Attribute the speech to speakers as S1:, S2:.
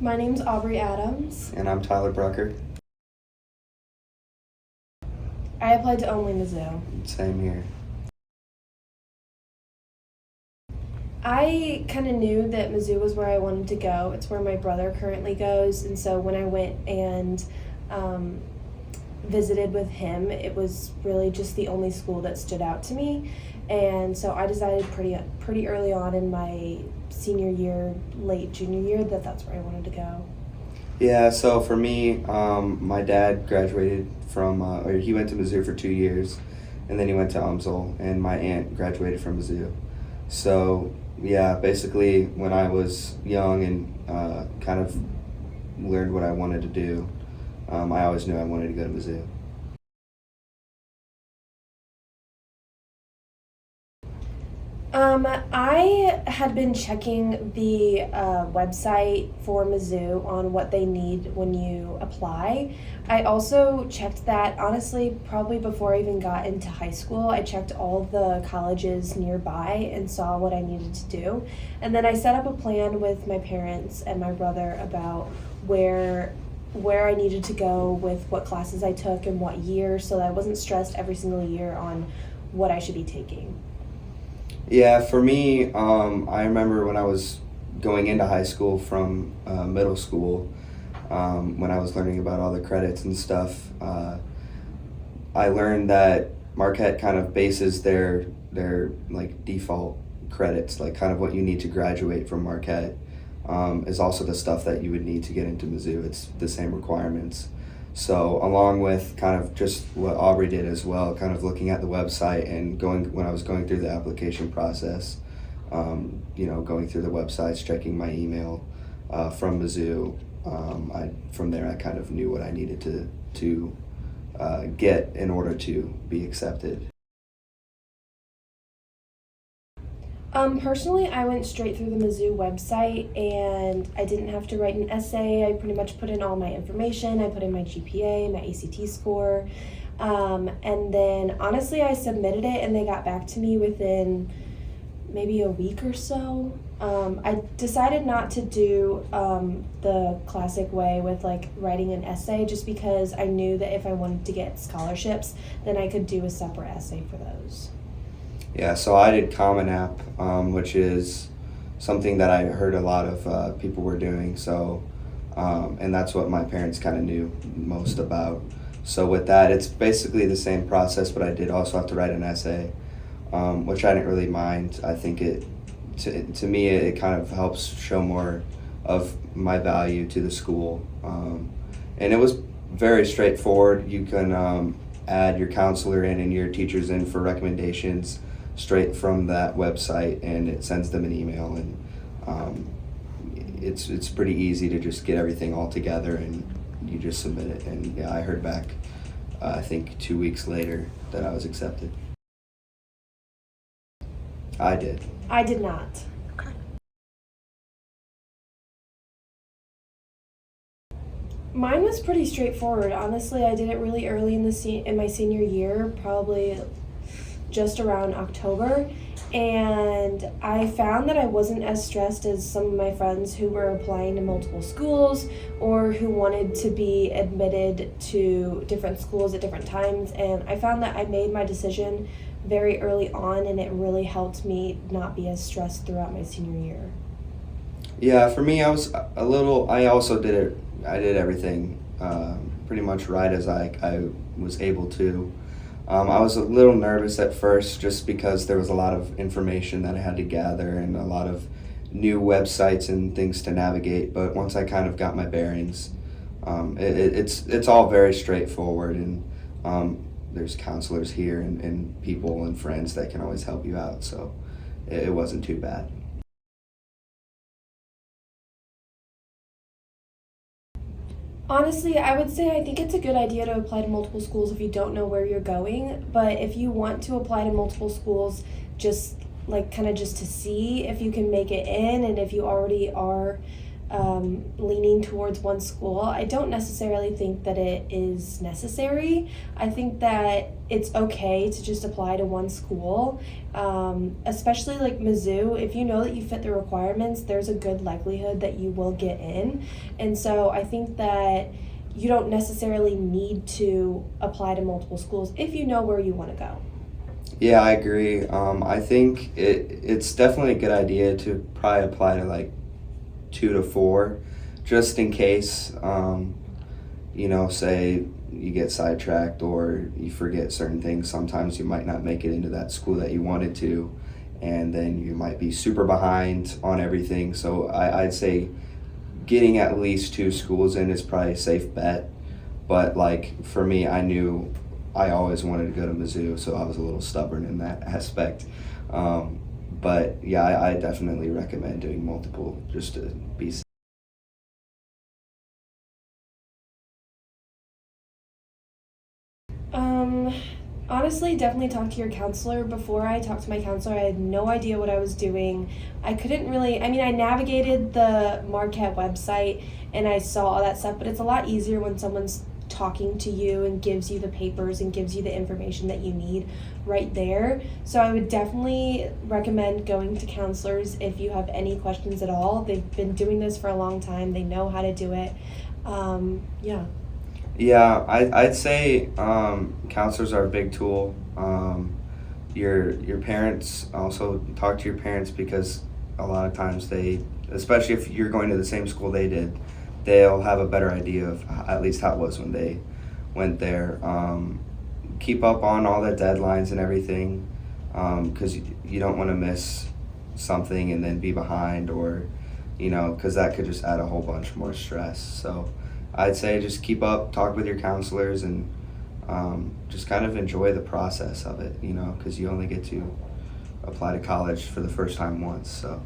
S1: My name's Aubrey Adams.
S2: And I'm Tyler Brucker.
S1: I applied to only Mizzou.
S2: Same here.
S1: I kind of knew that Mizzou was where I wanted to go. It's where my brother currently goes, and so when I went and visited with him, it was really just the only school that stood out to me. And so I decided pretty early on in my senior year, late junior year, that that's where I wanted to go.
S2: Yeah, so for me, my dad graduated from, or he went to Mizzou for 2 years, and then he went to UMSL, and my aunt graduated from Mizzou. So, yeah, basically when I was young and kind of learned what I wanted to do, I always knew I wanted to go to Mizzou.
S1: I had been checking the website for Mizzou on what they need when you apply. I also checked that, honestly, probably before I even got into high school. I checked all the colleges nearby and saw what I needed to do. And then I set up a plan with my parents and my brother about where I needed to go with what classes I took and what year, so that I wasn't stressed every single year on what I should be taking.
S2: Yeah, for me, I remember when I was going into high school from middle school, when I was learning about all the credits and stuff, I learned that Marquette kind of bases their like default credits, like kind of what you need to graduate from Marquette, is also the stuff that you would need to get into Mizzou. It's the same requirements. So along with kind of just what Aubrey did as well, kind of looking at the website and when I was going through the application process, going through the websites, checking my email from Mizzou, from there I kind of knew what I needed to get in order to be accepted.
S1: Personally, I went straight through the Mizzou website and I didn't have to write an essay. I pretty much put in all my information. I put in my GPA, my ACT score, and then honestly I submitted it and they got back to me within maybe a week or so. I decided not to do the classic way with like writing an essay, just because I knew that if I wanted to get scholarships, then I could do a separate essay for those.
S2: Yeah, so I did Common App, which is something that I heard a lot of people were doing. So, and that's what my parents kind of knew most about. So with that, it's basically the same process, but I did also have to write an essay, which I didn't really mind. I think to me, it kind of helps show more of my value to the school. And it was very straightforward. You can add your counselor in and your teachers in for recommendations straight from that website, and it sends them an email, and it's pretty easy to just get everything all together and you just submit it. And yeah, I heard back I think 2 weeks later that I was accepted. I did.
S1: I did not. Mine was pretty straightforward. Honestly, I did it really early in my senior year, probably just around October, and I found that I wasn't as stressed as some of my friends who were applying to multiple schools or who wanted to be admitted to different schools at different times, and I found that I made my decision very early on, and it really helped me not be as stressed throughout my senior year.
S2: Yeah, for me, I also did it. I did everything pretty much right as I was able to. I was a little nervous at first just because there was a lot of information that I had to gather and a lot of new websites and things to navigate. But once I kind of got my bearings, it's all very straightforward, and there's counselors here and people and friends that can always help you out. So it wasn't too bad.
S1: Honestly, I would say I think it's a good idea to apply to multiple schools if you don't know where you're going, but if you want to apply to multiple schools just to see if you can make it in, and if you already are leaning towards one school. I don't necessarily think that it is necessary. I think that it's okay to just apply to one school, especially like Mizzou. If you know that you fit the requirements, there's a good likelihood that you will get in. And so I think that you don't necessarily need to apply to multiple schools if you know where you want to go.
S2: Yeah, I agree. I think it's definitely a good idea to probably apply to like 2 to 4, just in case, say you get sidetracked or you forget certain things. Sometimes you might not make it into that school that you wanted to, and then you might be super behind on everything. So I'd say getting at least 2 schools in is probably a safe bet. But like for me, I knew I always wanted to go to Mizzou, so I was a little stubborn in that aspect. But yeah, I definitely recommend doing multiple just to be safe.
S1: Honestly, definitely talk to your counselor. Before I talked to my counselor, I had no idea what I was doing. I couldn't really, I navigated the Marquette website and I saw all that stuff, but it's a lot easier when someone's talking to you and gives you the papers and gives you the information that you need right there. So I would definitely recommend going to counselors if you have any questions at all. They've been doing this for a long time. They know how to do it. Yeah.
S2: Yeah, I'd say counselors are a big tool. Your parents, also talk to your parents, because a lot of times they, especially if you're going to the same school they did, they'll have a better idea of at least how it was when they went there. Keep up on all the deadlines and everything, because you don't want to miss something and then be behind, or because that could just add a whole bunch more stress. So I'd say just keep up, talk with your counselors, and just kind of enjoy the process of it, because you only get to apply to college for the first time once. So